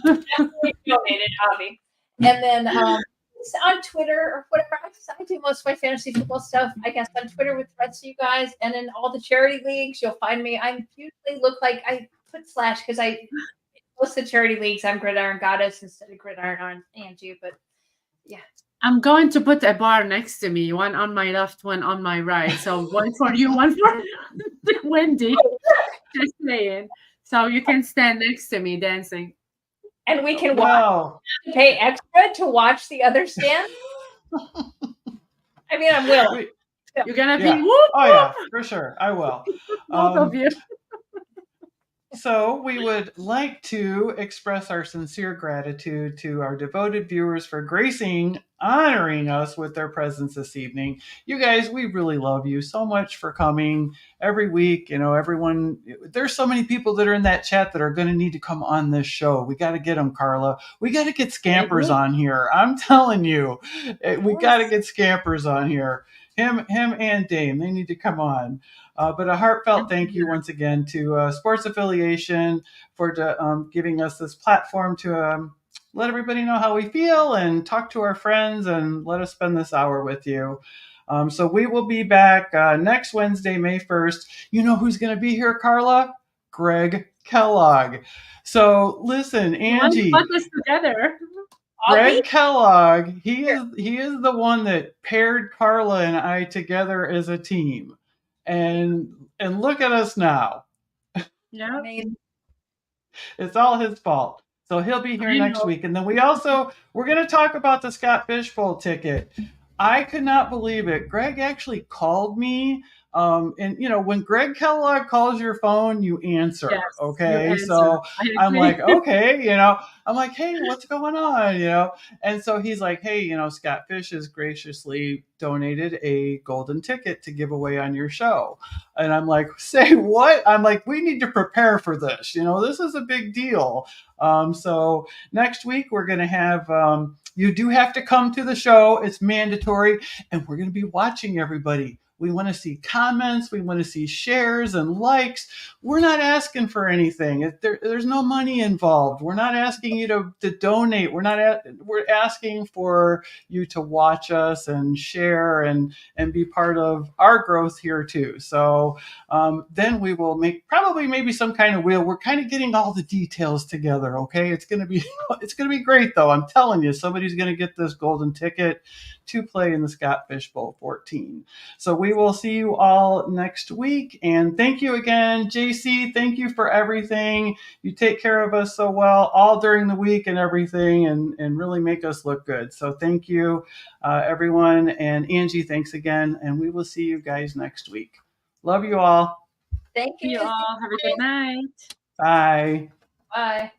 Definitely donated, Avi. And then on Twitter or whatever, I do most of my fantasy football stuff, I guess, on Twitter with the rest of you guys. And in all the charity leagues, you'll find me. I usually look like I put / because most of the charity leagues, I'm Gridiron Goddess instead of Gridiron on Angie. But yeah. I'm going to put a bar next to me, one on my left, one on my right. So one for you, one for Wendi. Just saying. So you can stand next to me dancing. And we can pay extra to watch the other stand. I mean, I'm willing. You're going to be Yeah. whoop, Oh, yeah, for sure. I will. both of you. So we would like to express our sincere gratitude to our devoted viewers for honoring us with their presence this evening. You guys, we really love you so much for coming every week. Everyone, there's so many people that are in that chat that are going to need to come on this show. We got to get them, Carla. We got to get Scampers on here. I'm telling you, we got to get Scampers on here. Him and Dame, they need to come on. But a heartfelt thank you once again to Sports Affiliation for giving us this platform to let everybody know how we feel and talk to our friends and let us spend this hour with you. So we will be back next Wednesday, May 1st. You know who's going to be here, Carla? Greg Kellogg. So listen, Angie. Put this together. Greg Kellogg, he is the one that paired Carla and I together as a team. And look at us now. Yeah. It's all his fault. So he'll be here next week. And then we're going to talk about the Scott Fishbowl ticket. I could not believe it. Greg actually called me. And when Greg Kellogg calls your phone, you answer. Yes, okay. you answer. So I'm like, okay, I'm like, hey, what's going on? And so he's like, hey, Scott Fish has graciously donated a golden ticket to give away on your show. And I'm like, say what? I'm like, we need to prepare for this. This is a big deal. So next week we're going to have, you do have to come to the show. It's mandatory. And we're going to be watching everybody. We want to see comments. We want to see shares and likes. We're not asking for anything. There's no money involved. We're not asking you to donate. We're asking for you to watch us and share and be part of our growth here too. So then we will make maybe some kind of wheel. We're kind of getting all the details together. Okay, it's gonna be great though. I'm telling you, somebody's gonna get this golden ticket to play in the Scott Fishbowl 14. So we will see you all next week. And thank you again, JC. Thank you for everything. You take care of us so well all during the week and everything and really make us look good. So thank you, everyone. And Angie, thanks again. And we will see you guys next week. Love you all. Thank you. See you all. Have a good night. Bye. Bye.